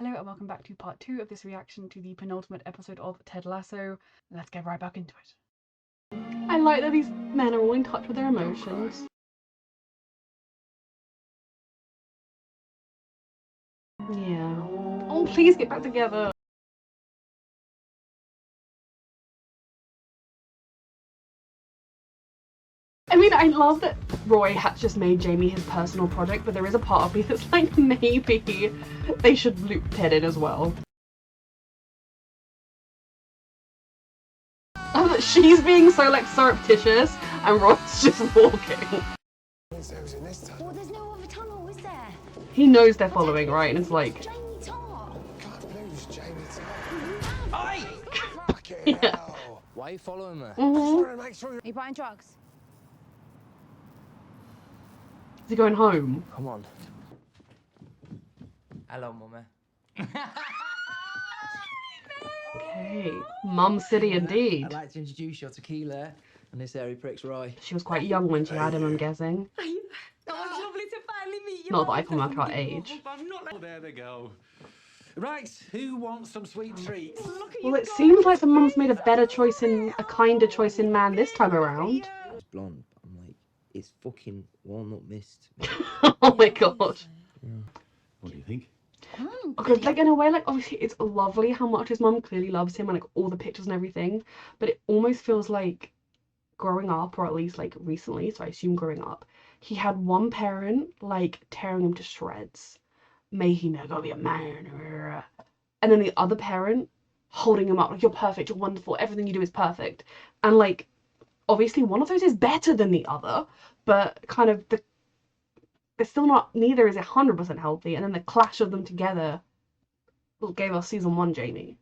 Hello and welcome back to part 2 of this reaction to the penultimate episode of Ted Lasso. Let's get right back into it. I like that these men are all in touch with their emotions. Yeah. Oh, please get back together. I mean, I love that Roy has just made Jamie his personal project, but there is a part of me that's like, maybe they should loop Ted in as well. She's being so like surreptitious and Roy's just walking. Well, there's no other tunnel, is there? He knows they're following, right? And it's like... Jamie Tartt. Can't lose Jamie Tartt. Aye! Fucking Yeah. hell. Why are you following me? Trying to make sure Are you buying drugs? Is he going home? Come on. Hello, mummy. Okay. Mum City indeed. I'd like to introduce your tequila and this hairy prick's Roy. She was quite young when she had him, I'm guessing. Oh, it's lovely to finally meet you. Not that I can work out age. Oh, there they go. Right, who wants some sweet treats? Well, it seems like the mum's made a better choice in a kinder choice in man this time around. It's blonde, but I'm like, it's fucking walnut mist. Oh my god. Yeah. What do you think? Because like in a way, like obviously it's lovely how much his mum clearly loves him and like all the pictures and everything, but it almost feels like growing up, or at least like recently, so I assume growing up, he had one parent like tearing him to shreds, making him go be a man, and then the other parent holding him up like, you're perfect, you're wonderful, everything you do is perfect. And like obviously one of those is better than the other, but kind of they're still not, neither is 100% healthy, and then the clash of them together gave us season 1 Jamie.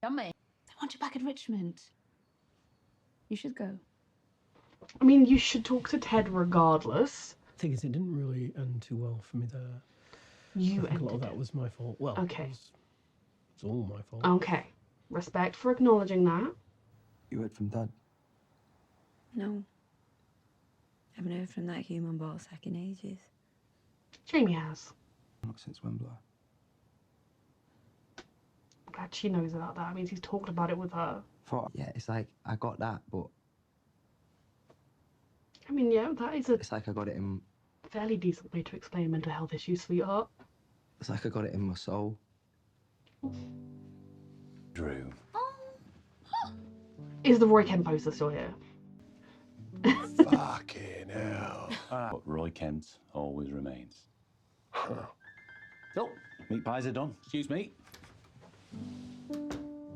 Yummy. I want you back in Richmond. You should go. I mean, you should talk to Ted regardless. The thing is, it didn't really end too well for me there. You I think a lot of ended that it. was my fault. Well, Okay. it's all my fault. Okay. Respect for acknowledging that. you heard from Dad. No. Haven't heard from that human ball sack in ages. Jamie has. Not since Wembley. I'm glad she knows about that. It means he's talked about it with her. Yeah, it's like, I got that, but I mean, yeah, that is a it's like I got it in, fairly decent way to explain mental health issues, sweetheart. it's like I got it in my soul. Drew. Is the Roy Kent poster still here? Fucking hell. But Roy Kent always remains. So, meat pies are done. Excuse me.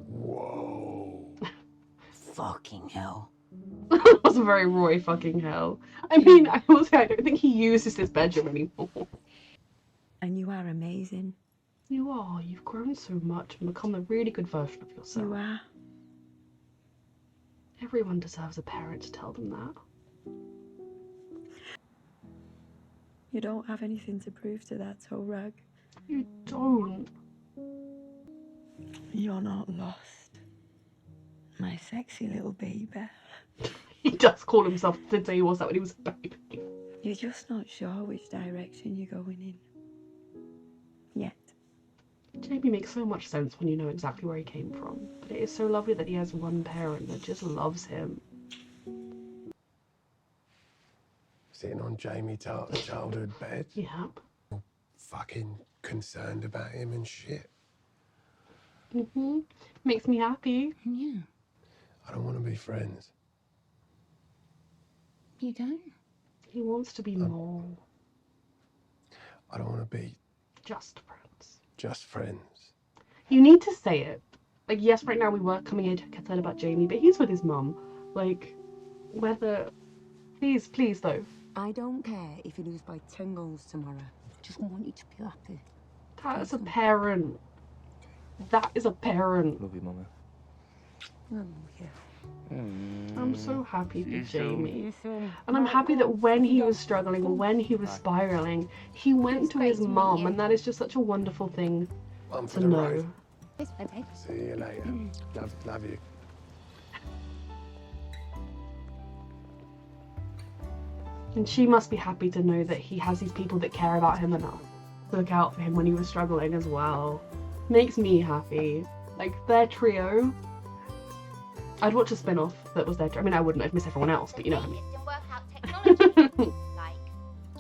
Whoa. Fucking hell. That was a very Roy fucking hell. I mean, I will say I don't think he uses his bedroom anymore. And you are amazing. You are. You've grown so much and become a really good version of yourself. You are. Everyone deserves a parent to tell them that. You don't have anything to prove to that toe rag. You don't. You're not lost. My sexy little baby. He does call himself, did say he was that when he was a baby. You're just not sure which direction you're going in. Yet. Jamie makes so much sense when you know exactly where he came from. But it is so lovely that he has one parent that just loves him. Sitting on Jamie Tartt's childhood bed. Yep. Fucking concerned about him and shit. Makes me happy. Yeah. I don't want to be friends. You don't? He wants to be more I don't want to be just friends. just friends. You need to say it. Like, yes, right now we were coming in to concern about Jamie, but he's with his mum. Like, whether... Please, though. I don't care if you lose by 10 goals tomorrow. I just want you to be happy. That's a parent. That is a parent. Love you, mummy. Oh, yeah. I'm so happy for Jamie. And I'm happy that when he was struggling, when he was spiraling, he went to his mum, and that is just such a wonderful thing Mum for to the know. road. This way, babe. See you later. Love you. And she must be happy to know that he has these people that care about him enough to look out for him when he was struggling as well. makes me happy. Like, their trio. I'd watch a spin-off that was their trio. I mean, I wouldn't. I'd miss everyone else, but you know what I mean. And workout technology like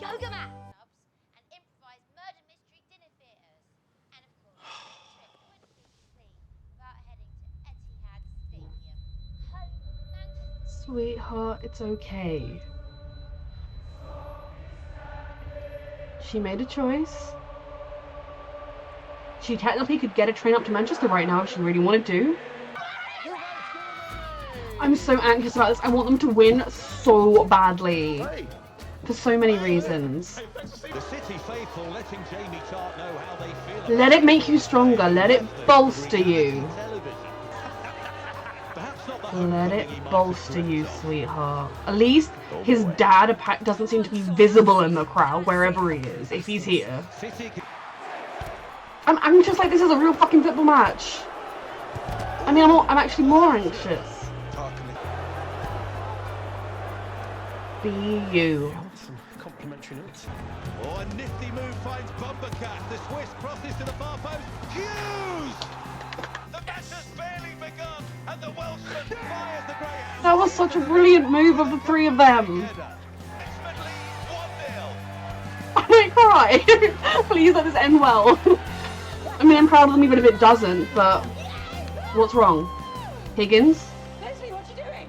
yoga mat clubs and improvised murder mystery dinner theatres. And of course, the trip wouldn't be complete without heading to Etihad Stadium, home Manchester. Sweetheart, it's okay. She made a choice. She technically could get a train up to Manchester right now if she really wanted to. I'm so anxious about this. I want them to win so badly. For so many reasons. The City faithful letting Jamie Tart know how they feel. Let it make you stronger. Let it bolster you. Let it bolster you, sweetheart. At least his dad doesn't seem to be visible in the crowd wherever he is, if he's here. I'm just like, this is a real fucking football match. I mean, I'm actually more anxious. Be you. Complimentary notes. Oh, a nifty move finds Bumbercat. The Swiss crosses to the far post. Hughes! The match has barely begun, and the Welshman fires the Greyhound. That was such a brilliant move of the three of them. I might cry. Please let this end well. I mean, I'm proud of them even if it doesn't, but what's wrong? Higgins? Leslie, what are you doing?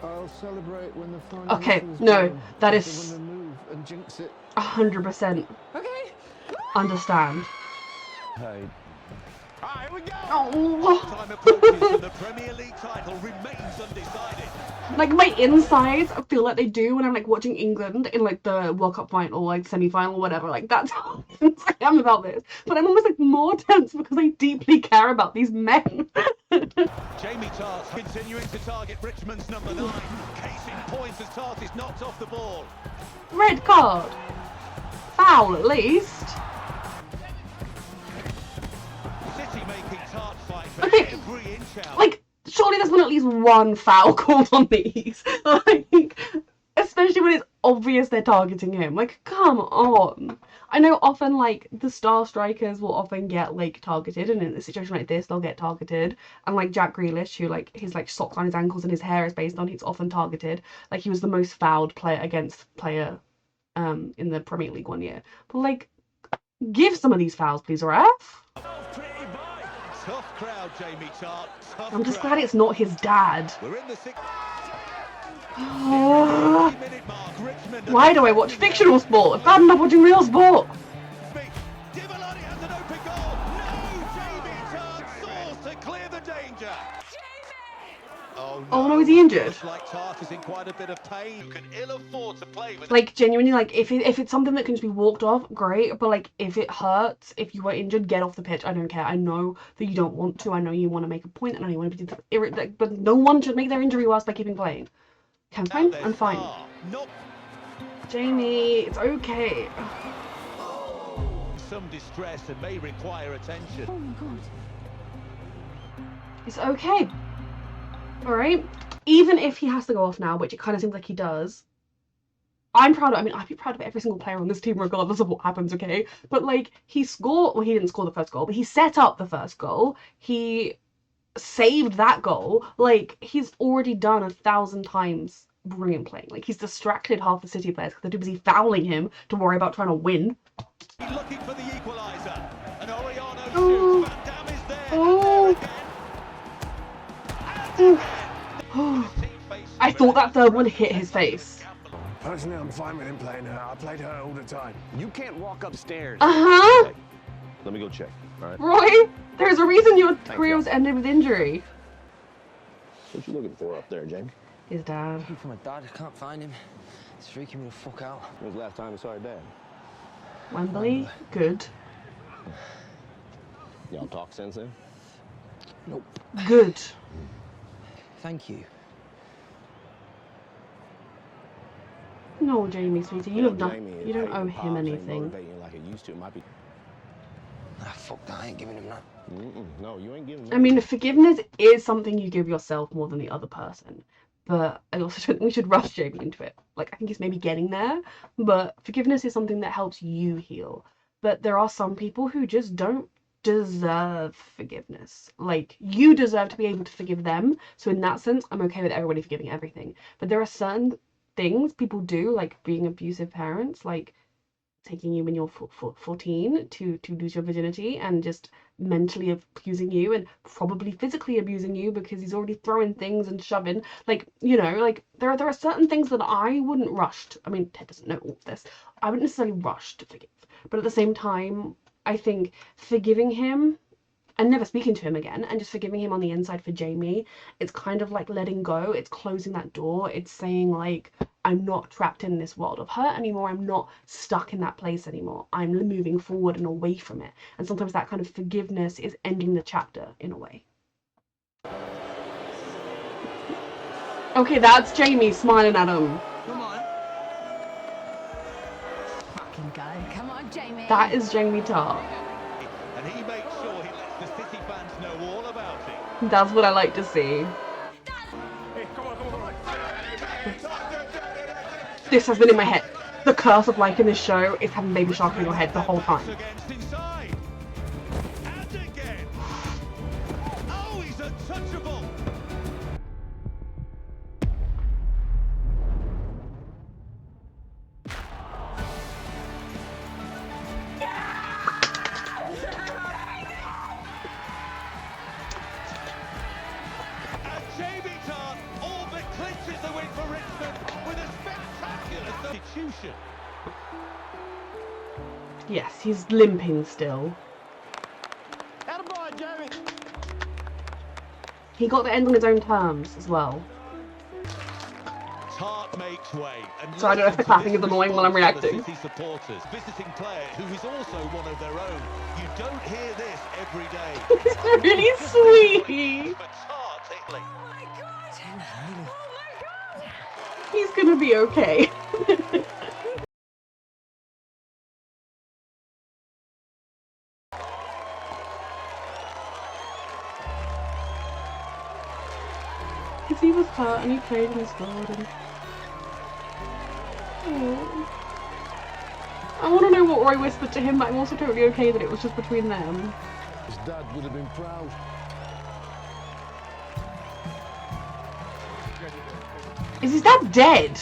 I'll celebrate when the final Okay, whistle's no, blown. that They is wanna move and jinx it. 100% Okay. understand. Hey. Here we go. Oh. Time approaches and the Premier League title remains undecided. Like, my insides feel like they do when I'm like watching England in like the World Cup final, like semi-final, whatever. Like, that's how tense I am about this. But I'm almost like more tense because I deeply care about these men. Jamie Tart continuing to target Richmond's number 9. Case in point as Tart is knocked off the ball. Red card. Foul at least. City making Tart fight for Okay, every inch out. like, surely there's been at least one foul called on these. Like, especially when it's obvious they're targeting him. Like, come on. I know often, like, the star strikers will often get, like, targeted, and in a situation like this, they'll get targeted. And, like, Jack Grealish, who, like, his, like, socks on his ankles and his hair is based on, he's often targeted. Like, he was the most fouled player in the Premier League one year. But, like, give some of these fouls, please, ref. Tough crowd, Jamie Tart. Tough I'm just crowd. glad it's not his dad. We're in the 60-minute mark. Richmond. Why do I watch fictional sport? It's bad enough watching real sport. Divalani has an open goal. No, Jamie Tart soars to clear the danger. Oh no, is he injured? Looks like Tart is in quite a bit of pain. You can ill afford to play with. Like, genuinely, like, if it's something that can just be walked off, great. But, like, if it hurts, if you were injured, get off the pitch. I don't care. I know that you don't want to. I know you want to make a point. I know you want to be irritated. But no one should make their injury worse by keeping playing. Okay, I'm fine. I'm fine. Not Jamie, it's okay. some distress and may require attention. Oh my god. It's okay. Alright? Even if he has to go off now, which it kind of seems like he does, I'm proud of, I mean, I'd be proud of every single player on this team regardless of what happens, okay? But, like, he scored, well, he didn't score the first goal, but he set up the first goal. He saved that goal. Like, he's already done 1,000 times brilliant playing. Like, he's distracted half the City players because they're too busy fouling him to worry about trying to win. Looking for the equaliser. And Oriano Oh. shoots. Van Damme is there. Oh. I thought that third one hit his face. Personally, I'm fine with him playing her. I played her all the time. You can't walk upstairs. Uh-huh. Let me go check. All right. Roy, there's a reason your career was ended with injury. What you looking for up there, Jamie? His dad. Looking for my dad. I can't find him. It's freaking me the fuck out. When was the last time you saw your dad? Wembley. Good. Y'all talk since then? Nope. Good. Thank you. No, Jamie, sweetie, you have Jamie, you don't owe him anything. motivating you like it used to. It might be. Ah, fuck that. I ain't giving him that. No, you ain't giving. I mean, forgiveness is something you give yourself more than the other person. But I also don't think we should rush Jamie into it. Like, I think he's maybe getting there, but forgiveness is something that helps you heal. But there are some people who just don't deserve forgiveness. Like, you deserve to be able to forgive them. So in that sense, I'm okay with everybody forgiving everything. But there are certain things people do, like being abusive parents, like taking you when you're 14 to lose your virginity, and just mentally abusing you and probably physically abusing you because he's already throwing things and shoving, like, you know, like there are certain things that I wouldn't rush to, I mean, Ted doesn't know all of this, I wouldn't necessarily rush to forgive, but at the same time I think forgiving him and never speaking to him again and just forgiving him on the inside for Jamie, it's kind of like letting go, it's closing that door, it's saying like, I'm not trapped in this world of hurt anymore, I'm not stuck in that place anymore, I'm moving forward and away from it. And sometimes that kind of forgiveness is ending the chapter in a way. Okay, that's Jamie smiling at him. Come on. Fucking go. Come on, Jamie. That is Jamie Tart. And he makes sure he lets the City fans know all about it. That's what I like to see. This has been in my head. The curse of liking this show is having Baby Shark in your head the whole time. Inside. And again. Oh, he's untouchable. And Jamie Tart all but clinches the win for Richmond with a spectacular substitution. Yes, he's limping still. Attaboy, Jamie. He got the end on his own terms as well. Tart makes way. And So I don't know if the clapping is annoying while I'm reacting. City supporters, visiting player who is also one of their own. You don't hear this every day. It's really sweet. For Tart, Italy. Oh my god. Oh my god. He's gonna be okay. Because he was hurt and he played in his garden. Aww. I want to know what Roy whispered to him, but I'm also totally okay that it was just between them. His dad would have been proud. Is his dad dead?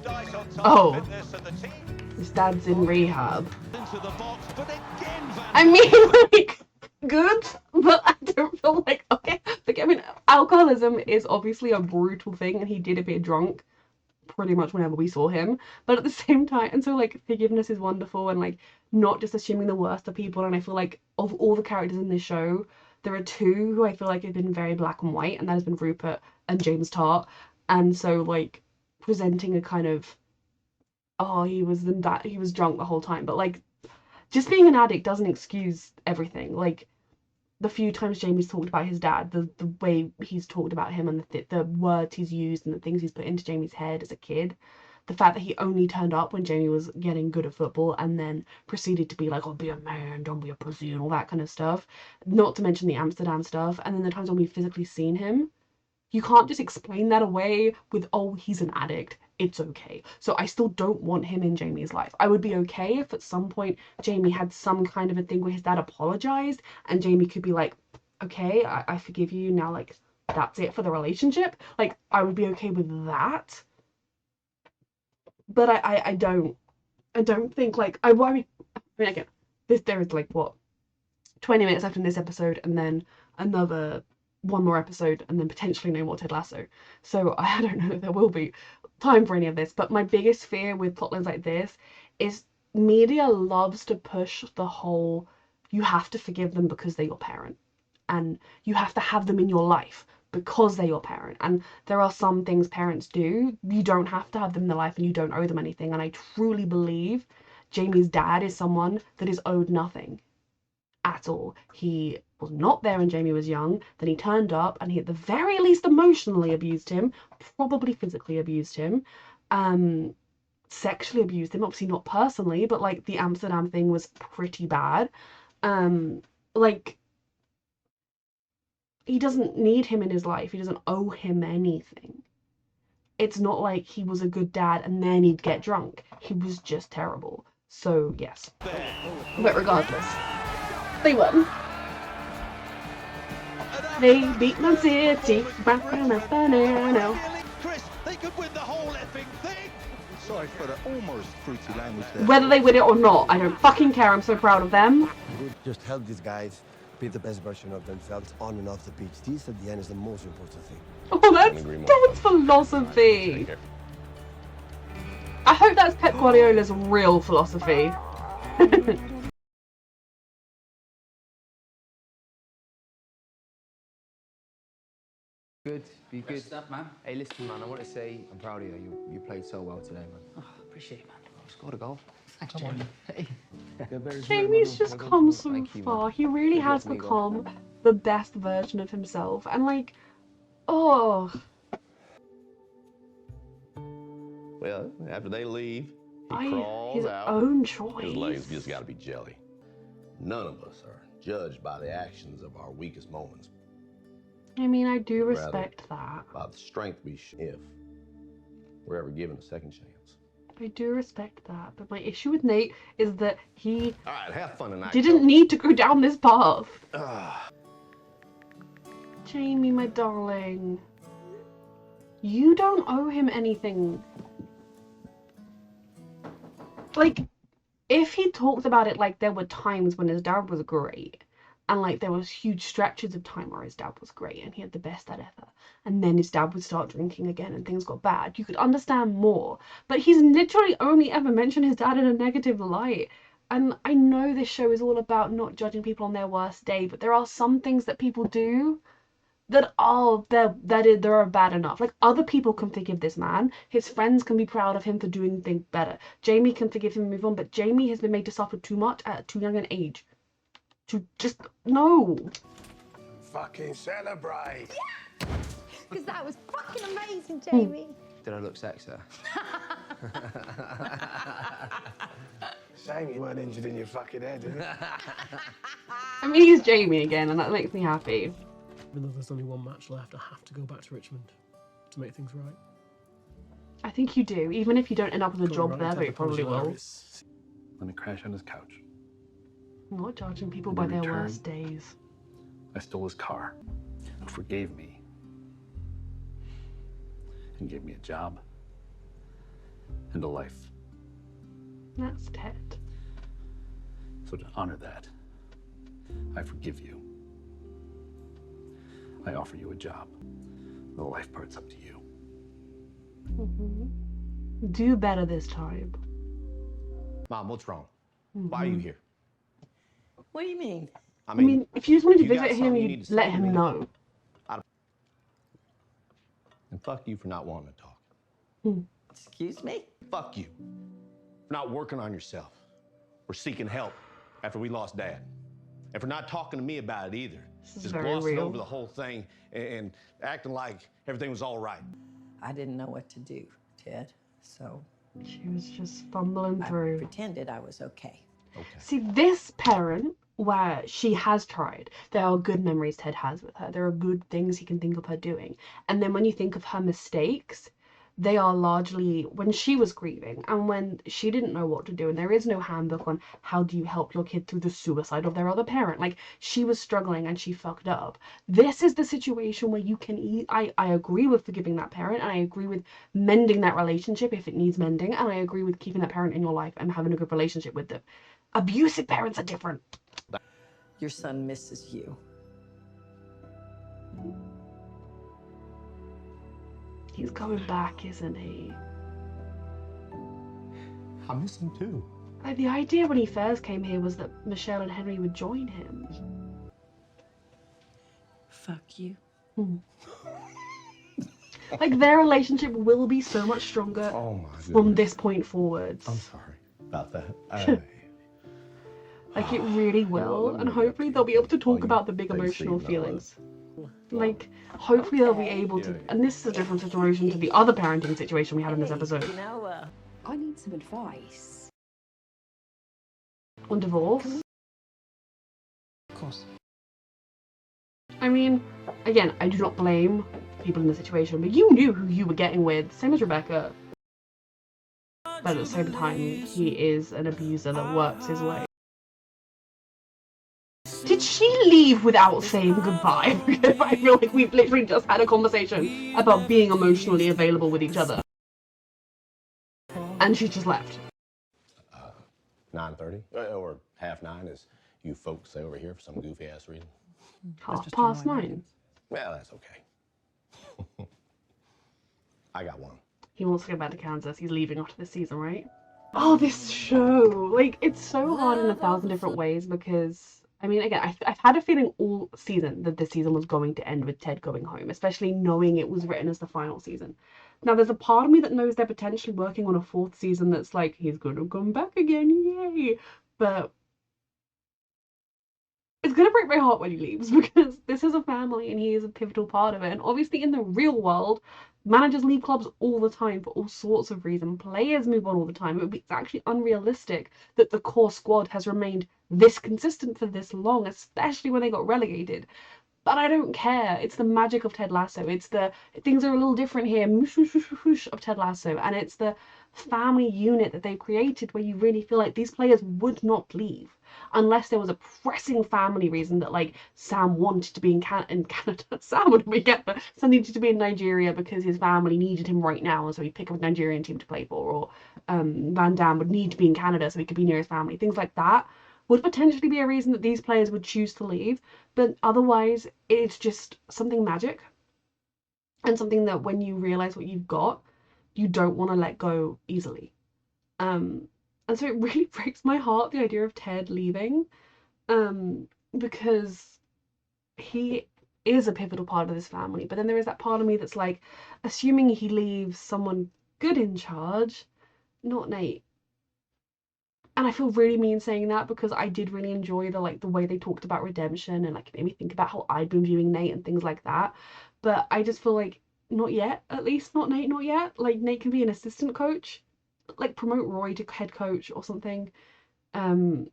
Dice on top Oh. of this, and the team His dad's in rehab. into the box, but again Van I mean, like, good, but I don't feel like, okay. Like, I mean, alcoholism is obviously a brutal thing, and he did appear drunk pretty much whenever we saw him. But at the same time, and so, like, forgiveness is wonderful, and, like, not just assuming the worst of people. And I feel like of all the characters in this show, there are two who I feel like have been very black and white, and that has been Rupert and James Tart. And so, like, presenting a kind of, oh, he was drunk the whole time, but, like, just being an addict doesn't excuse everything. Like, the few times Jamie's talked about his dad, the way he's talked about him, and the words he's used and the things he's put into Jamie's head as a kid, the fact that he only turned up when Jamie was getting good at football and then proceeded to be like, oh, be a man, don't be a pussy, and all that kind of stuff, not to mention the Amsterdam stuff, and then the times when we've physically seen him, you can't just explain that away with, oh, he's an addict, it's okay. So I still don't want him in Jamie's life. I would be okay if at some point Jamie had some kind of a thing where his dad apologized and Jamie could be like, okay, I forgive you now, like, that's it for the relationship. Like, I would be okay with that. But I don't think, like, I mean, again, there is, like, what, 20 minutes left in this episode, and then another one more episode, and then potentially no more Ted Lasso. So I don't know if there will be time for any of this, but my biggest fear with plotlines like this is media loves to push the whole, you have to forgive them because they're your parent, and you have to have them in your life because they're your parent. And there are some things parents do, you don't have to have them in their life and you don't owe them anything. And I truly believe Jamie's dad is someone that is owed nothing at all. He was not there when Jamie was young, then he turned up and he at the very least emotionally abused him, probably physically abused him, sexually abused him, obviously not personally, but like the Amsterdam thing was pretty bad. Like, he doesn't need him in his life, he doesn't owe him anything. It's not like he was a good dad and then he'd get drunk. He was just terrible. So yes, but regardless, they won. They beat Man City. Chris, they could win the whole effing thing. Sorry for the almost fruity language there. Whether they win it or not, I don't fucking care. I'm so proud of them. Just help these guys be the best version of themselves on and off the pitch. This at the end is the most important thing. Oh, that's philosophy. I hope that's Pep Guardiola's real philosophy. Good, be good. Good stuff, man. Hey, listen, man, I want to say I'm proud of you. You played so well today, man. Oh, appreciate it, man. Scored a goal. Thanks, Jamie. Hey. Jamie's just come so far. He really has luck, amigo. become the best version of himself. And like, oh. Well, after they leave, he His crawls out. own His legs choice. just gotta be jelly. None of us are judged by the actions of our weakest moments, I mean, I do respect that. by the strength we if we're ever given a second chance. I do respect that. But my issue with Nate is that he All right, have fun tonight. didn't need to go down this path. Ah. Jamie, my darling. You don't owe him anything. Like, if he talked about it like there were times when his dad was great, and like there was huge stretches of time where his dad was great and he had the best dad ever, and then his dad would start drinking again and things got bad, you could understand more. But he's literally only ever mentioned his dad in a negative light. And I know this show is all about not judging people on their worst day, but there are some things that people do that are bad enough. Like, other people can forgive this man. His friends can be proud of him for doing things better. Jamie can forgive him and move on, but Jamie has been made to suffer too much at too young an age. To just no. Fucking celebrate. Because that was fucking amazing, Jamie. Did I look sexier? Shame you weren't injured in your fucking head, isn't it? I mean, he's Jamie again, and that makes me happy. Even though there's only one match left, I have to go back to Richmond to make things right. I think you do, even if you don't end up with a Go job right there, into but you probably will. Hilarious. Let me crash on his couch. I'm not judging people In by their return, worst days. I stole his car, who forgave me, and gave me a job and a life. That's Ted. So to honor that, I forgive you. I offer you a job. The life part's up to you. Do better this time. Mom, what's wrong? Why are you here? What do you mean? I mean, if you just wanted to you got visit him, something you you'd need to let say to him me. know. And fuck you for not wanting to talk. Excuse me? Fuck you for not working on yourself or seeking help after we lost Dad. And for not talking to me about it either. This is Just very glossing real. over the whole thing and acting like everything was all right. I didn't know what to do, Ted, so She was just fumbling I through. pretended I was okay. Okay. See, this parent, where she has tried, there are good memories Ted has with her. There are good things he can think of her doing. And then when you think of her mistakes, they are largely when she was grieving and when she didn't know what to do, and there is no handbook on how do you help your kid through the suicide of their other parent. Like, she was struggling and she fucked up. This is the situation where you can I agree with forgiving that parent, and I agree with mending that relationship if it needs mending, and I agree with keeping that parent in your life and having a good relationship with them. Abusive parents are different. Your son misses you. He's coming back, isn't he? I miss him too. Like, the idea when he first came here was that Michelle and Henry would join him. Fuck you. Like, their relationship will be so much stronger Oh my from goodness. this point forwards. I'm sorry about that. Like, it really will, and hopefully they'll be able to talk about the big emotional feelings. Like, hopefully they'll be able to, and this is a different situation to the other parenting situation we had in this episode. You know, I need some advice. On divorce. Of course. I mean, again, I do not blame people in the situation, but you knew who you were getting with, same as Rebecca. But at the same time, he is an abuser that works his way. Did Did she leave without saying goodbye? Because I feel like we've literally just had a conversation about being emotionally available with each other. And she just left. 9:30 or half nine, as you folks say over here for some goofy ass reason. 9:30. Well, that's okay. I got one. He wants to go back to Kansas. He's leaving after this season, right? Oh, this show. Like, it's so hard in 1,000 different ways because, I mean, again, I've had a feeling all season that this season was going to end with Ted going home, especially knowing it was written as the final season. Now, there's a part of me that knows they're potentially working on a 4th season that's like, he's going to come back again, yay! But it's going to break my heart when he leaves because this is a family and he is a pivotal part of it. And obviously in the real world, managers leave clubs all the time for all sorts of reasons. Players move on all the time. It's actually unrealistic that the core squad has remained this consistent for this long, especially when they got relegated. But I don't care. It's the magic of Ted Lasso. It's the things are a little different here, of Ted Lasso. And it's the family unit that they've created where you really feel like these players would not leave unless there was a pressing family reason that like Sam wanted to be in Canada. Sam would be Canada. Sam needed to be in Nigeria because his family needed him right now, and so he'd pick up a Nigerian team to play for. Or Van Damme would need to be in Canada so he could be near his family. Things like that would potentially be a reason that these players would choose to leave, but otherwise it's just something magic and something that when you realize what you've got, you don't want to let go easily. And so it really breaks my heart, the idea of Ted leaving, because he is a pivotal part of this family. But then there is that part of me that's like, assuming he leaves someone good in charge, not Nate. And I feel really mean saying that because I did really enjoy the way they talked about redemption and like it made me think about how I'd been viewing Nate and things like that. But I just feel like not yet, at least not Nate, not yet. Like Nate can be an assistant coach, like promote Roy to head coach or something. But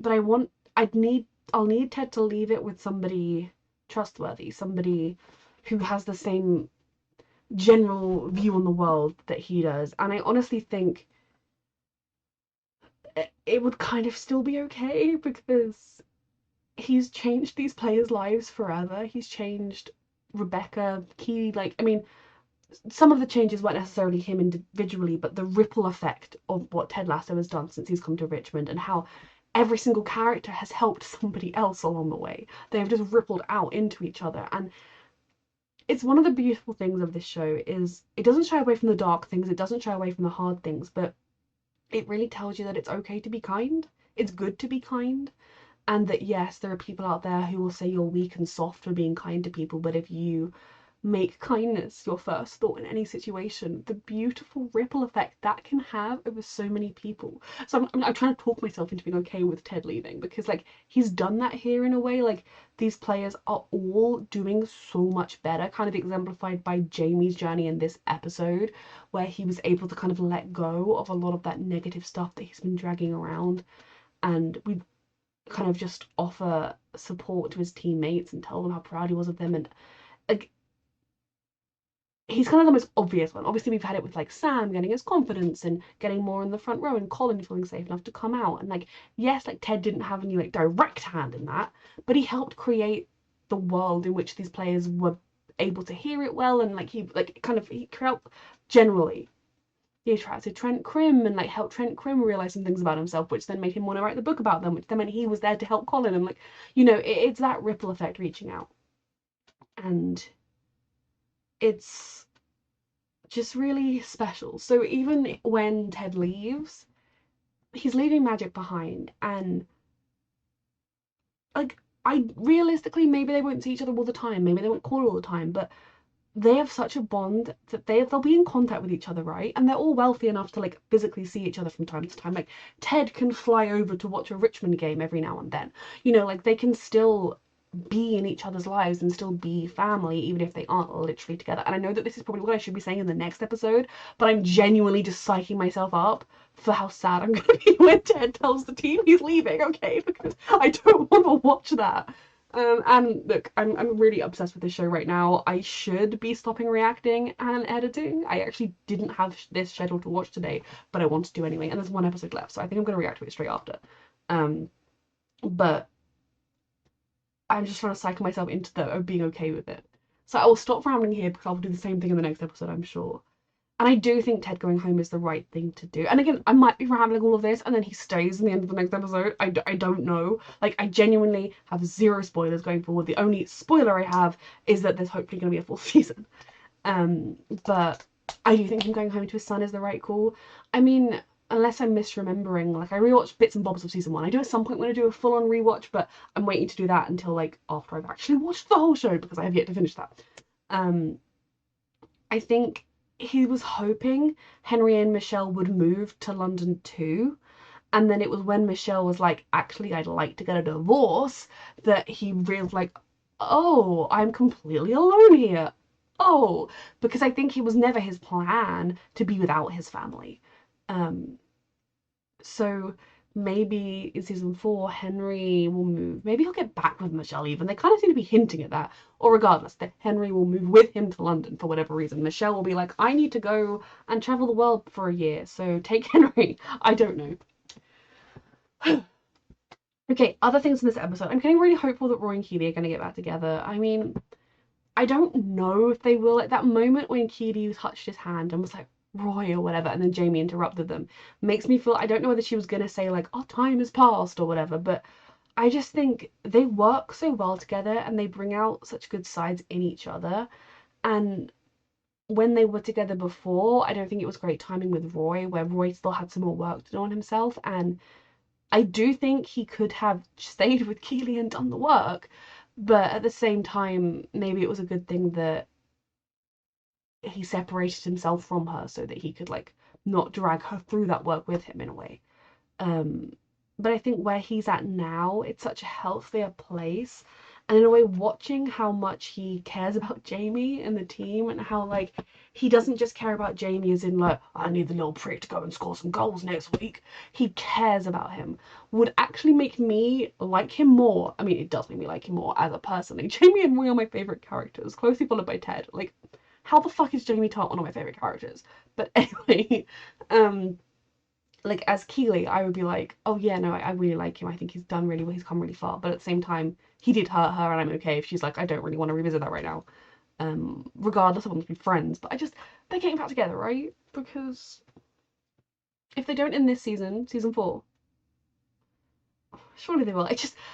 I'll need Ted to leave it with somebody trustworthy, somebody who has the same general view on the world that he does. And I honestly think it would kind of still be okay because he's changed these players' lives forever. He's changed Rebecca, Key, like, I mean, some of the changes weren't necessarily him individually, but the ripple effect of what Ted Lasso has done since he's come to Richmond and how every single character has helped somebody else along the way. They have just rippled out into each other. And it's one of the beautiful things of this show is it doesn't shy away from the dark things, it doesn't shy away from the hard things, but it really tells you that it's okay to be kind. It's good to be kind. And that yes, there are people out there who will say you're weak and soft for being kind to people, but if you make kindness your first thought in any situation, the beautiful ripple effect that can have over so many people. So I'm trying to talk myself into being okay with Ted leaving because like he's done that here in a way. Like these players are all doing so much better, kind of exemplified by Jamie's journey in this episode where he was able to kind of let go of a lot of that negative stuff that he's been dragging around, and we kind of just offer support to his teammates and tell them how proud he was of them. And like he's kind of the most obvious one. Obviously, we've had it with like Sam getting his confidence and getting more in the front row, and Colin feeling safe enough to come out. And like, yes, like Ted didn't have any like direct hand in that, but he helped create the world in which these players were able to hear it well, and like he helped generally. He attracted Trent Krim and like helped Trent Krim realize some things about himself, which then made him want to write the book about them, which then meant he was there to help Colin, and like, you know, it's that ripple effect reaching out. And it's just really special. So even when Ted leaves, he's leaving magic behind, and like realistically maybe they won't see each other all the time, maybe they won't call all the time, but they have such a bond that they'll be in contact with each other, right? And they're all wealthy enough to like physically see each other from time to time. Like Ted can fly over to watch a Richmond game every now and then, you know, like they can still be in each other's lives and still be family even if they aren't literally together. And I know that this is probably what I should be saying in the next episode, but I'm genuinely just psyching myself up for how sad I'm gonna be when Ted tells the team he's leaving, okay? Because I don't want to watch that. And look, I'm really obsessed with this show right now. I should be stopping reacting and editing. I actually didn't have this scheduled to watch today, but I wanted to anyway, and there's one episode left, so I think I'm gonna react to it straight after. But I'm just trying to cycle myself into being okay with it. So I will stop rambling here because I'll do the same thing in the next episode, I'm sure. And I do think Ted going home is the right thing to do. And again, I might be rambling all of this and then he stays in the end of the next episode. I don't know. Like, I genuinely have zero spoilers going forward. The only spoiler I have is that there's hopefully going to be a full season. But I do think him going home to his son is the right call. I mean, unless I'm misremembering, like, I rewatched bits and bobs of season 1. I do at some point want to do a full-on rewatch, but I'm waiting to do that until, like, after I've actually watched the whole show because I have yet to finish that. I think he was hoping Henry and Michelle would move to London too. And then it was when Michelle was like, actually, I'd like to get a divorce, that he realized, like, oh, I'm completely alone here. Oh, because I think it was never his plan to be without his family. So maybe in season 4, Henry will move. Maybe he'll get back with Michelle even. They kind of seem to be hinting at that. Or regardless, that Henry will move with him to London for whatever reason. Michelle will be like, I need to go and travel the world for a year, so take Henry. I don't know. Okay, other things in this episode. I'm getting really hopeful that Roy and Keely are going to get back together. I mean, I don't know if they will. Like, that moment when Keely touched his hand and was like, Roy or whatever, and then Jamie interrupted them, makes me feel, I don't know whether she was going to say like, oh, time has passed or whatever, but I just think they work so well together and they bring out such good sides in each other. And when they were together before, I don't think it was great timing with Roy, where Roy still had some more work to do on himself. And I do think he could have stayed with Keely and done the work, but at the same time, maybe it was a good thing that he separated himself from her so that he could, like, not drag her through that work with him in a way. But I think where he's at now, it's such a healthier place. And in a way, watching how much he cares about Jamie and the team, and how, like, he doesn't just care about Jamie as in, like, I need the little prick to go and score some goals next week. He cares about him. Would actually make me like him more. I mean, it does make me like him more as a person. Like, Jamie and Roy are my favourite characters, closely followed by Ted. Like, how the fuck is Jamie Tart one of my favourite characters? But anyway, like, as Keely, I would be like, oh yeah, no, I really like him. I think he's done really well. He's come really far. But at the same time, he did hurt her, and I'm okay if she's like, I don't really want to revisit that right now. Regardless, I want to be friends. But they're getting back together, right? Because if they don't in this season, season 4, surely they will.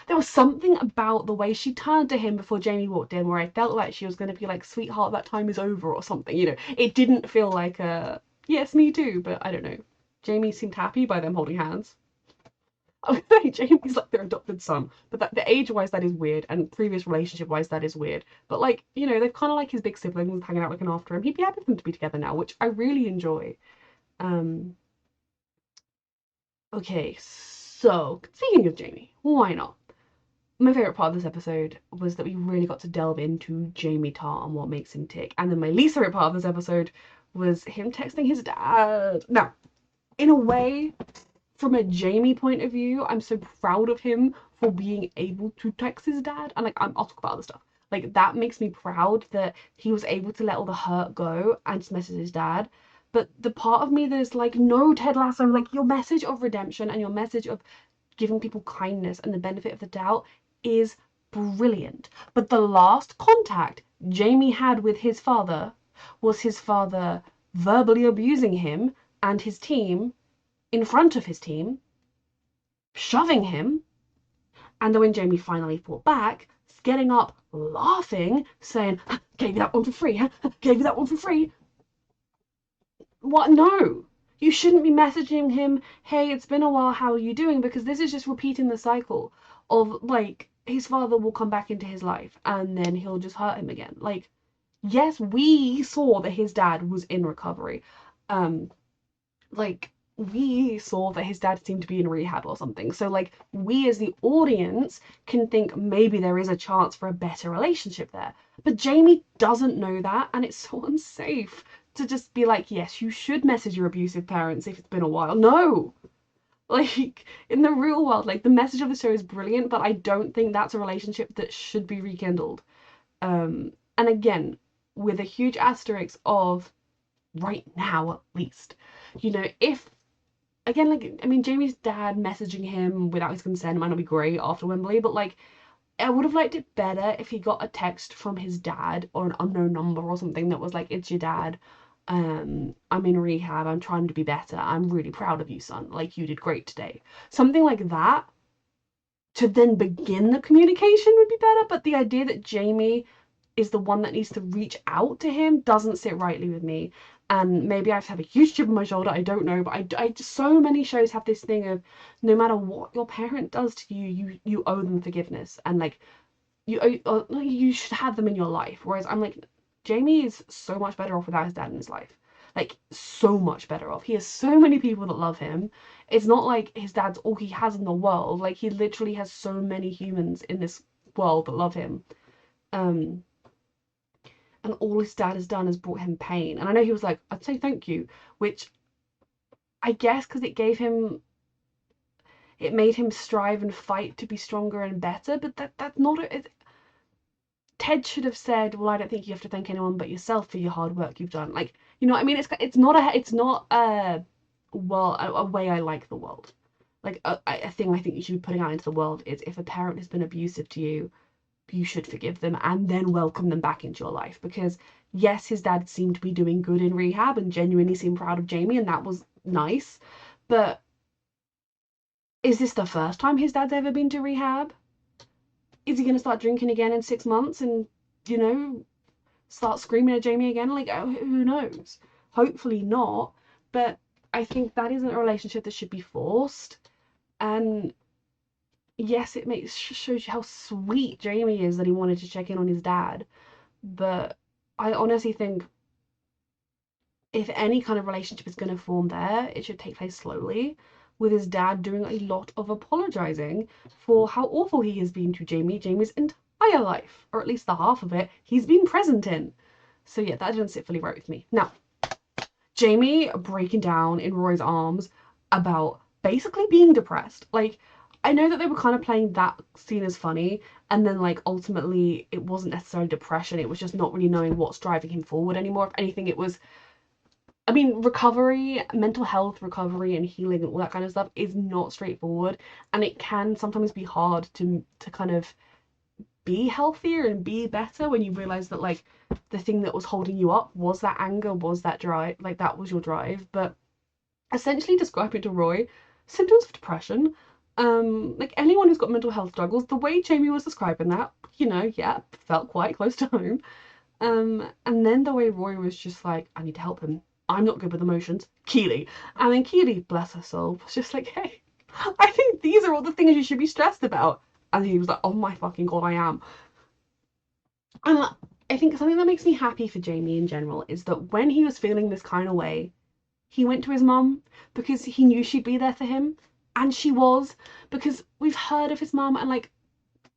There was something about the way she turned to him before Jamie walked in where I felt like she was going to be like, sweetheart, that time is over or something, you know. It didn't feel like yes, me too, but I don't know. Jamie seemed happy by them holding hands. I would say Jamie's like their adopted son, but the age-wise that is weird, and previous relationship-wise that is weird. But, like, you know, they're kind of like his big siblings hanging out looking after him. He'd be happy for them to be together now, which I really enjoy. Okay, so speaking of Jamie, why not? My favourite part of this episode was that we really got to delve into Jamie Tart and what makes him tick. And then my least favourite part of this episode was him texting his dad. Now, in a way, from a Jamie point of view, I'm so proud of him for being able to text his dad. And, like, I'll talk about other stuff. Like, that makes me proud that he was able to let all the hurt go and just message his dad. But the part of me that is like, no, Ted Lasso, like, your message of redemption and your message of giving people kindness and the benefit of the doubt is brilliant. But the last contact Jamie had with his father was his father verbally abusing him and his team in front of his team, shoving him, and then when Jamie finally fought back, getting up, laughing, saying, gave you that one for free, huh? Gave you that one for free. What? No. You shouldn't be messaging him, hey, it's been a while, how are you doing? Because this is just repeating the cycle of, like, his father will come back into his life and then he'll just hurt him again. Like, yes, we saw that his dad was in recovery. Like, we saw that his dad seemed to be in rehab or something. So, like, we as the audience can think maybe there is a chance for a better relationship there. But Jamie doesn't know that, and it's so unsafe to just be like, yes, you should message your abusive parents if it's been a while. No! Like, in the real world, like, the message of the show is brilliant, but I don't think that's a relationship that should be rekindled. And again, with a huge asterisk of right now, at least. You know, if, again, like, I mean, Jamie's dad messaging him without his consent might not be great after Wembley, but, like, I would have liked it better if he got a text from his dad or an unknown number or something that was like, it's your dad. I'm in rehab. I'm trying to be better. I'm really proud of you, son. Like, you did great today. Something like that to then begin the communication would be better. But the idea that Jamie is the one that needs to reach out to him doesn't sit rightly with me. And maybe I have a huge chip on my shoulder, I don't know, but I so many shows have this thing of no matter what your parent does to you, you owe them forgiveness, and like you should have them in your life. Whereas I'm like, Jamie is so much better off without his dad in his life. Like, so much better off. He has so many people that love him. It's not like his dad's all he has in the world. Like, he literally has so many humans in this world that love him. And all his dad has done is brought him pain. And I know he was like, I'd say thank you, which I guess because it made him strive and fight to be stronger and better. But that's not it. Ted should have said, well, I don't think you have to thank anyone but yourself for your hard work you've done. Like, you know what I mean? It's not a way I like the world. Like, a thing I think you should be putting out into the world is, if a parent has been abusive to you, you should forgive them and then welcome them back into your life. Because yes, his dad seemed to be doing good in rehab and genuinely seemed proud of Jamie, and that was nice. But is this the first time his dad's ever been to rehab? Is he going to start drinking again in 6 months and, you know, start screaming at Jamie again? Like, who knows? Hopefully not. But I think that isn't a relationship that should be forced. And yes, it shows you how sweet Jamie is that he wanted to check in on his dad. But I honestly think if any kind of relationship is going to form there, it should take place slowly, with his dad doing a lot of apologizing for how awful he has been to Jamie's entire life, or at least the half of it he's been present in. So yeah, that didn't sit fully right with me. Now, Jamie breaking down in Roy's arms about basically being depressed. Like, I know that they were kind of playing that scene as funny, and then like ultimately it wasn't necessarily depression, it was just not really knowing what's driving him forward anymore. If anything, it was, I mean, recovery, mental health recovery and healing and all that kind of stuff is not straightforward, and it can sometimes be hard to kind of be healthier and be better when you realize that like the thing that was holding you up was that anger, was that drive, like that was your drive. But essentially describing to Roy symptoms of depression, like anyone who's got mental health struggles, the way Jamie was describing that, you know, yeah, felt quite close to home. And then the way Roy was just like, I need to help him, I'm not good with emotions, Keely. And then Keely, bless her soul, was just like, hey, I think these are all the things you should be stressed about. And he was like, oh my fucking god, I am. And I think something that makes me happy for Jamie in general is that when he was feeling this kind of way, he went to his mum because he knew she'd be there for him. And she was, because we've heard of his mum, and like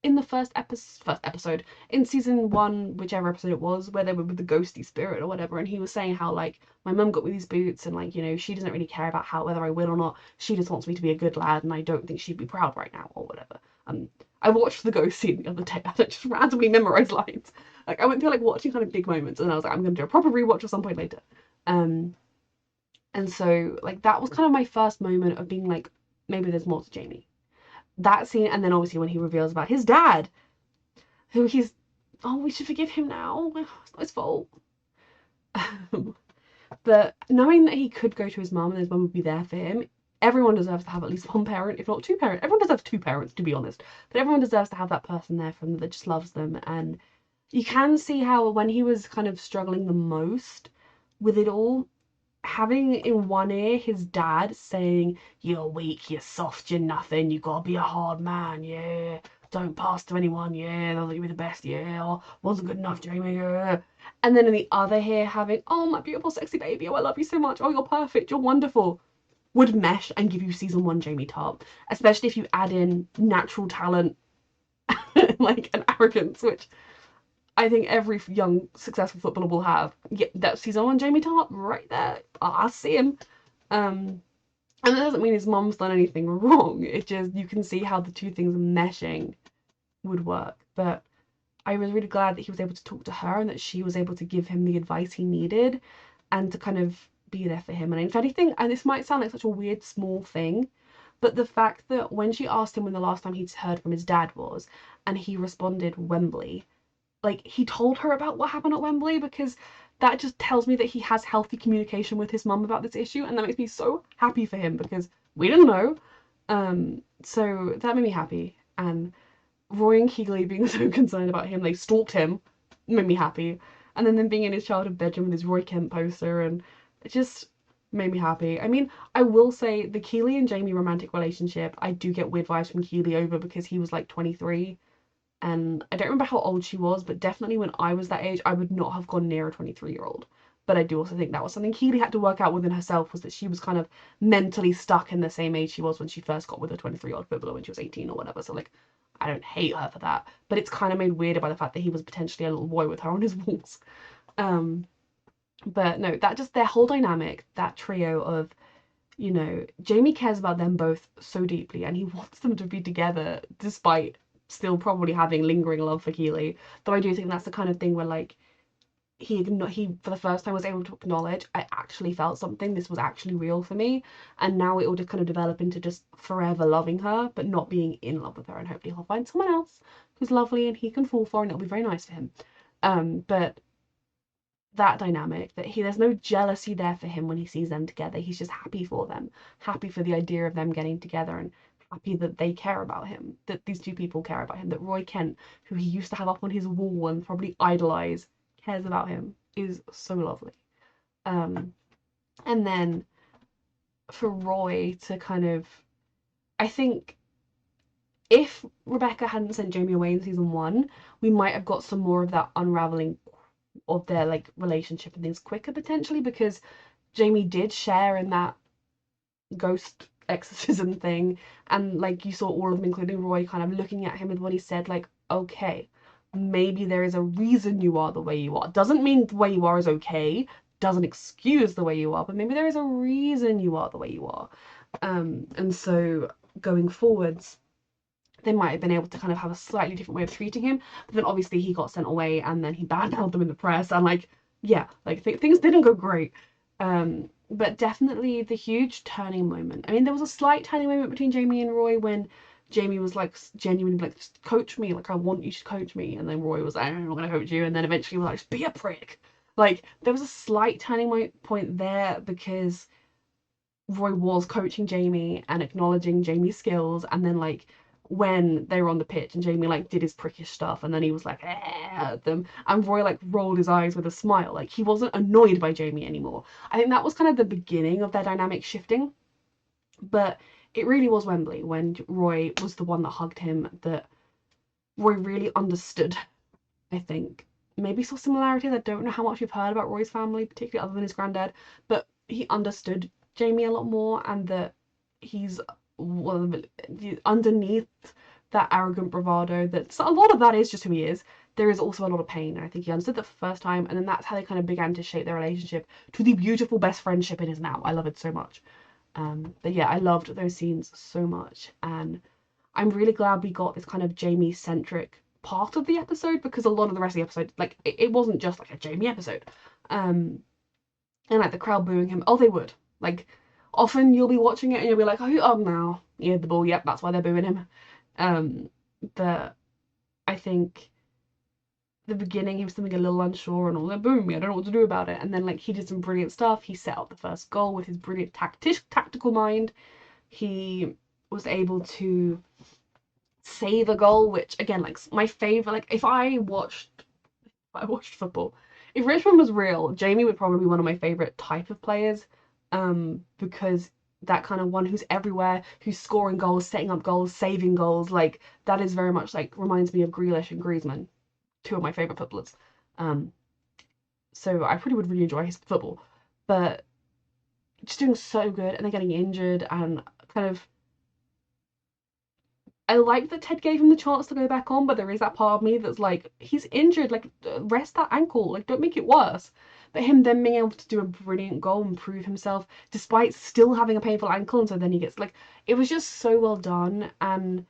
in the first episode in season 1, whichever episode it was, where they were with the ghosty spirit or whatever, and he was saying how like my mum got me these boots, and like, you know, she doesn't really care about how whether I will or not, she just wants me to be a good lad, and I don't think she'd be proud right now or whatever. I watched the ghost scene the other day. I just randomly memorized lines. Like, I went through like watching kind of big moments, and I was like, I'm gonna do a proper rewatch at some point later. And so like that was kind of my first moment of being like, maybe there's more to Jamie. That scene, and then obviously when he reveals about his dad, who he's, oh, we should forgive him now, it's not his fault. But knowing that he could go to his mum and his mum would be there for him, everyone deserves to have at least one parent, if not two parents. Everyone deserves two parents, to be honest, but everyone deserves to have that person there for them that just loves them. And you can see how when he was kind of struggling the most with it all, having in one ear his dad saying, you're weak, you're soft, you're nothing, you gotta be a hard man, yeah, don't pass to anyone, yeah, they'll let you be the best, yeah, or wasn't good enough, Jamie, yeah. And then in the other ear having, oh, my beautiful sexy baby, oh, I love you so much, oh, you're perfect, you're wonderful, would mesh and give you season 1 Jamie Tartt, especially if you add in natural talent like an arrogance, which I think every young successful footballer will have. Yeah, that's season 1 Jamie Tartt right there. I see him. And that doesn't mean his mom's done anything wrong. It just, you can see how the two things meshing would work. But I was really glad that he was able to talk to her and that she was able to give him the advice he needed and to kind of be there for him. And if anything, and this might sound like such a weird small thing, but the fact that when she asked him when the last time he'd heard from his dad was, and he responded Wembley. Like, he told her about what happened at Wembley, because that just tells me that he has healthy communication with his mum about this issue, and that makes me so happy for him, because we didn't know. So that made me happy. And Roy and Keeley being so concerned about him, they stalked him, made me happy. And then them being in his childhood bedroom with his Roy Kent poster, and it just made me happy. I mean, I will say the Keeley and Jamie romantic relationship, I do get weird vibes from Keeley over, because he was like 23, and I don't remember how old she was, but definitely when I was that age, I would not have gone near a 23-year-old. But I do also think that was something Keeley had to work out within herself, was that she was kind of mentally stuck in the same age she was when she first got with a 23-year-old footballer when she was 18 or whatever. So, like, I don't hate her for that, but it's kind of made weirder by the fact that he was potentially a little boy with her on his walls. But no, that just, their whole dynamic, that trio of, you know, Jamie cares about them both so deeply, and he wants them to be together despite still probably having lingering love for Keeley. Though I do think that's the kind of thing where, like, he for the first time was able to acknowledge, I actually felt something, this was actually real for me, and now it will just kind of develop into just forever loving her but not being in love with her, and hopefully he'll find someone else who's lovely and he can fall for, and it'll be very nice for him. But that dynamic, that there's no jealousy there for him when he sees them together. He's just happy for them, happy for the idea of them getting together, and happy that they care about him, that these two people care about him, that Roy Kent, who he used to have up on his wall and probably idolize, cares about him, is so lovely. And then for Roy to kind of, I think if Rebecca hadn't sent Jamie away in season 1, we might have got some more of that unraveling of their, like, relationship and things quicker potentially, because Jamie did share in that ghost exorcism thing, and like you saw all of them, including Roy, kind of looking at him with what he said, like, okay, maybe there is a reason you are the way you are. Doesn't mean the way you are is okay, doesn't excuse the way you are, but maybe there is a reason you are the way you are. And so going forwards, they might have been able to kind of have a slightly different way of treating him, but then obviously he got sent away, and then he badmouthed them in the press, and like, yeah, like things didn't go great. But definitely the huge turning moment. I mean, there was a slight turning moment between Jamie and Roy when Jamie was like genuinely like, just coach me, like I want you to coach me, and then Roy was like, I'm not gonna coach you, and then eventually was like, just be a prick. Like, there was a slight turning point there, because Roy was coaching Jamie and acknowledging Jamie's skills, and then like when they were on the pitch and Jamie like did his prickish stuff, and then he was like at them, and Roy like rolled his eyes with a smile, like he wasn't annoyed by Jamie anymore. I think that was kind of the beginning of their dynamic shifting. But it really was Wembley, when Roy was the one that hugged him, that Roy really understood, I think. Maybe saw similarities. I don't know how much you've heard about Roy's family, particularly other than his granddad, but he understood Jamie a lot more, and that he's, well, underneath that arrogant bravado, that a lot of that is just who he is, there is also a lot of pain. And I think he understood that for the first time, and then that's how they kind of began to shape their relationship to the beautiful best friendship it is now. I love it so much. But yeah, I loved those scenes so much, and I'm really glad we got this kind of Jamie-centric part of the episode, because a lot of the rest of the episode, like, it wasn't just like a Jamie episode. And like the crowd booing him, oh, they would. Like, often you'll be watching it and you'll be like, oh, now, yeah, the ball, yep, that's why they're booing him. But I think the beginning he was something a little unsure, and all that, boom, I don't know what to do about it. And then like he did some brilliant stuff. He set up the first goal with his brilliant tactical mind. He was able to save a goal, which again, like my favorite, like if I watched football, if Richmond was real, Jamie would probably be one of my favorite type of players, because that kind of one who's everywhere, who's scoring goals, setting up goals, saving goals, like that is very much like reminds me of Grealish and Griezmann, two of my favorite footballers. So I probably would really enjoy his football, but just doing so good, and then getting injured, and kind of, I like that Ted gave him the chance to go back on, but there is that part of me that's like, he's injured, like rest that ankle, like don't make it worse. But him then being able to do a brilliant goal and prove himself despite still having a painful ankle, and so then he gets like, it was just so well done. And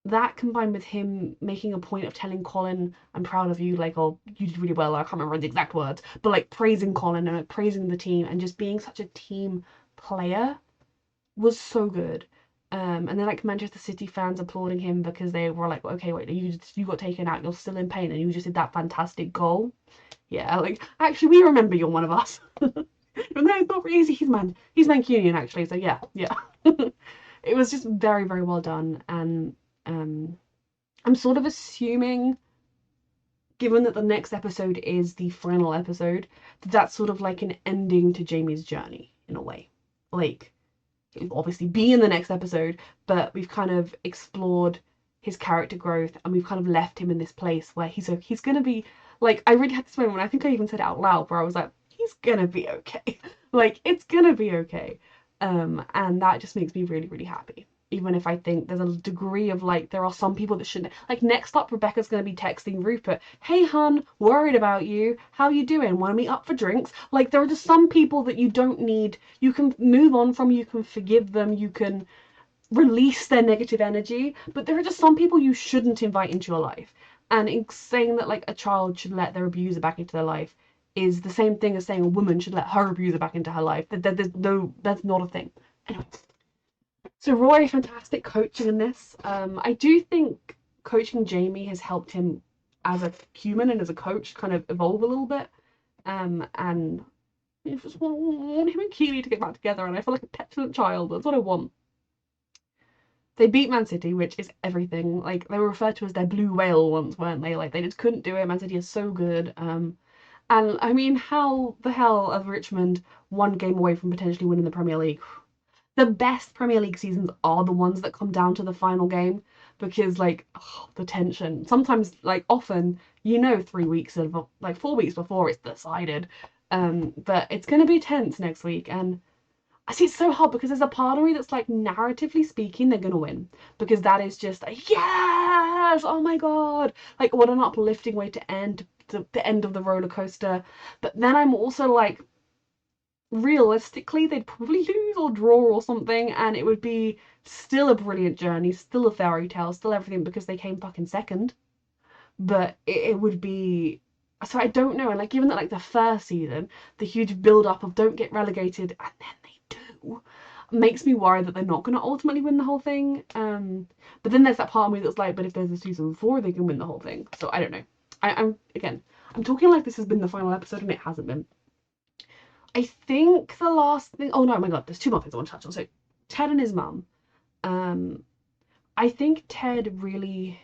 that combined with him making a point of telling Colin, I'm proud of you, like, oh, you did really well, I can't remember the exact words, but like praising Colin and like, praising the team, and just being such a team player was so good. And then like Manchester City fans applauding him because they were like, okay, wait, you got taken out, you're still in pain, and you just did that fantastic goal. Yeah, like actually we remember you're one of us. But no, it's not really easy. He's Mancunian actually, so yeah. It was just very, very well done, and I'm sort of assuming, given that the next episode is the final episode, that that's sort of like an ending to Jamie's journey in a way. Like, it'll obviously be in the next episode, but we've kind of explored his character growth, and we've kind of left him in this place where he's gonna be like, I really had this moment, I think I even said it out loud, where I was like, he's gonna be okay. Like, it's gonna be okay. And that just makes me really, really happy. Even if I think there's a degree of like, there are some people that shouldn't. Like, next up, Rebecca's going to be texting Rupert, hey, hun, worried about you. How you doing? Want to meet up for drinks? Like, there are just some people that you don't need. You can move on from, you can forgive them, you can release their negative energy. But there are just some people you shouldn't invite into your life. And in saying that, like, a child should let their abuser back into their life is the same thing as saying a woman should let her abuser back into her life. That's not a thing. Anyway. So Roy, fantastic coaching in this. I do think coaching Jamie has helped him as a human and as a coach kind of evolve a little bit. And I just want him and Keely to get back together, and I feel like a petulant child. That's what I want. They beat Man City, which is everything. Like, they were referred to as their blue whale once, weren't they? Like, they just couldn't do it. Man City is so good. And I mean, how the hell of Richmond one game away from potentially winning the Premier League? The best Premier League seasons are the ones that come down to the final game, because like, the tension. Sometimes, like, often, 3 weeks of like 4 weeks before it's decided. But it's gonna be tense next week, and I see it's so hard because there's a part of me that's like, narratively speaking, they're gonna win, because that is just like, yes, oh my god, like, what an uplifting way to end the end of the roller coaster. But then I'm also like, realistically, they'd probably lose or draw or something, and it would be still a brilliant journey, still a fairy tale, still everything, because they came fucking second. But it would be, so I don't know. And like, given that like the first season, the huge build up of don't get relegated, and then they do, makes me worry that they're not going to ultimately win the whole thing. But then there's that part of me that's like, but if there's a season 4, they can win the whole thing. So I don't know. I'm talking like this has been the final episode, and it hasn't been. I think the last thing, oh no, oh my god, there's 2 more things I want to touch on. So Ted and his mum. I think Ted really,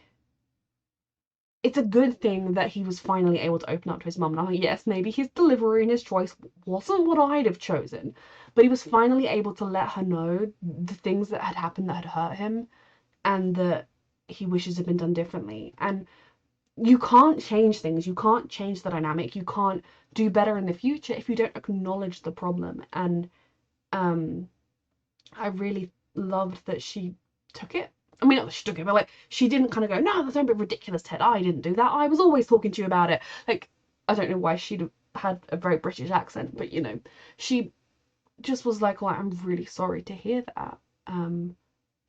it's a good thing that he was finally able to open up to his mum. Now, yes, maybe his delivery and his choice wasn't what I'd have chosen, but he was finally able to let her know the things that had happened that had hurt him, and that he wishes had been done differently. And you can't change things, you can't change the dynamic, you can't do better in the future if you don't acknowledge the problem. And I really loved that she took it. I mean, not that she took it, but like, she didn't kind of go, no, that's a bit ridiculous, Ted, I didn't do that, I was always talking to you about it. Like, I don't know why she'd had a very British accent, but she just was like, I'm really sorry to hear that.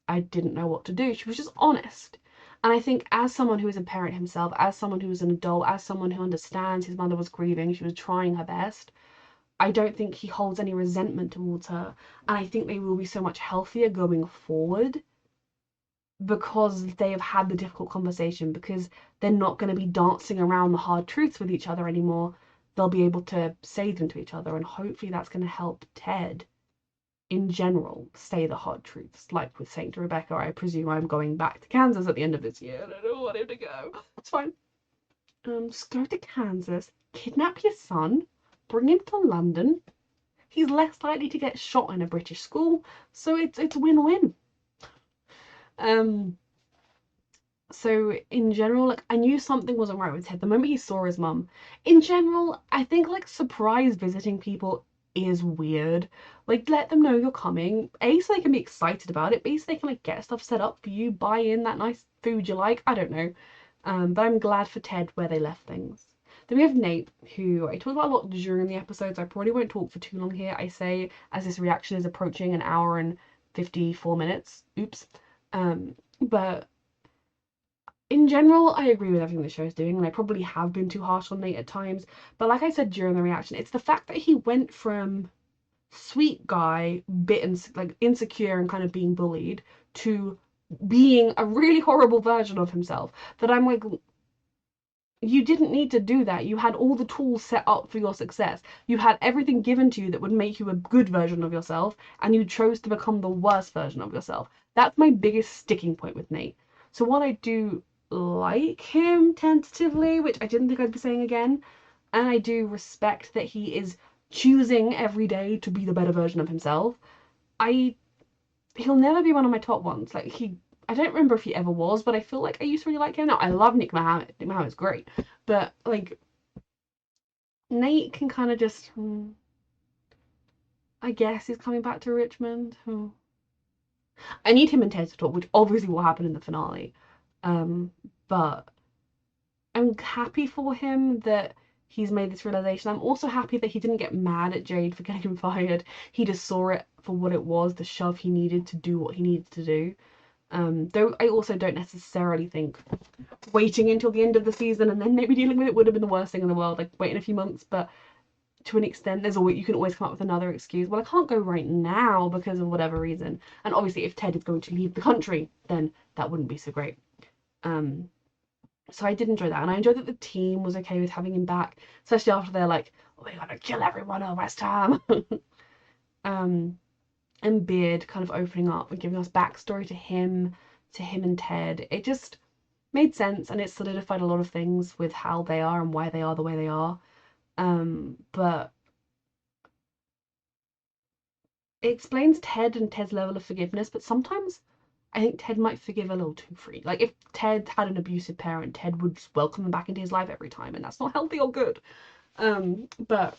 I didn't know what to do. She was just honest. And I think, as someone who is a parent himself, as someone who is an adult, as someone who understands his mother was grieving, she was trying her best, I don't think he holds any resentment towards her. And I think they will be so much healthier going forward, because they have had the difficult conversation, because they're not going to be dancing around the hard truths with each other anymore. They'll be able to say them to each other, and hopefully that's going to help Ted in general say the hard truths. Like with saying to Rebecca, I presume I'm going back to Kansas at the end of this year, and I don't want him to go. It's fine. Just go to Kansas, kidnap your son, bring him to London. He's less likely to get shot in a British school, so it's win-win. So in general, like, I knew something wasn't right with Ted the moment he saw his mum. In general, I think like surprise visiting people is weird. Like, let them know you're coming. A, so they can be excited about it. B, so they can like get stuff set up for you, buy in that nice food you like. I don't know. But I'm glad for Ted where they left things. Then we have Nate, who I talked about a lot during the episodes. I probably won't talk for too long here. I say, as this reaction is approaching an hour and 54 minutes. Oops. But in general, I agree with everything the show is doing, and I probably have been too harsh on Nate at times. But like I said during the reaction, it's the fact that he went from sweet guy, bit like insecure and kind of being bullied, to being a really horrible version of himself, that I'm like, you didn't need to do that. You had all the tools set up for your success. You had everything given to you that would make you a good version of yourself, and you chose to become the worst version of yourself. That's my biggest sticking point with Nate. So while I do like him tentatively, which I didn't think I'd be saying again, and I do respect that he is choosing every day to be the better version of himself, he'll never be one of my top ones. Like, I don't remember if he ever was, but I feel like I used to really like him. Now, I love Nick Mohammed. Nick Mohammed's great. But, like, Nate can kind of just, I guess he's coming back to Richmond. I need him and Ted to talk, which obviously will happen in the finale. But I'm happy for him that he's made this realization. I'm also happy that he didn't get mad at Jade for getting him fired. He just saw it for what it was, the shove he needed to do what he needed to do. Though I also don't necessarily think waiting until the end of the season and then maybe dealing with it would have been the worst thing in the world, like waiting a few months. But to an extent, you can always come up with another excuse. Well, I can't go right now because of whatever reason. And obviously, if Ted is going to leave the country, then that wouldn't be so great. So I did enjoy that, and I enjoyed that the team was okay with having him back, especially after they're like, oh, we're gonna kill everyone at West Ham. And Beard kind of opening up and giving us backstory to him and Ted. It just made sense, and it solidified a lot of things with how they are and why they are the way they are. But it explains Ted and Ted's level of forgiveness, but sometimes I think Ted might forgive a little too free. Like, if Ted had an abusive parent, Ted would just welcome him back into his life every time, and that's not healthy or good. But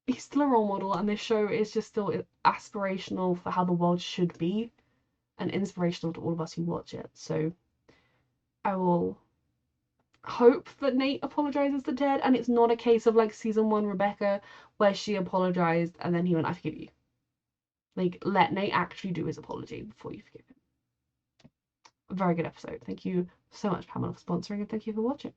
he's still a role model, and this show is just still aspirational for how the world should be, and inspirational to all of us who watch it. So I will hope that Nate apologizes to Ted, and it's not a case of like season 1 Rebecca, where she apologized and then he went, I forgive you. Like, let Nate actually do his apology before you forgive him. A very good episode. Thank you so much, Pamela, for sponsoring, and thank you for watching.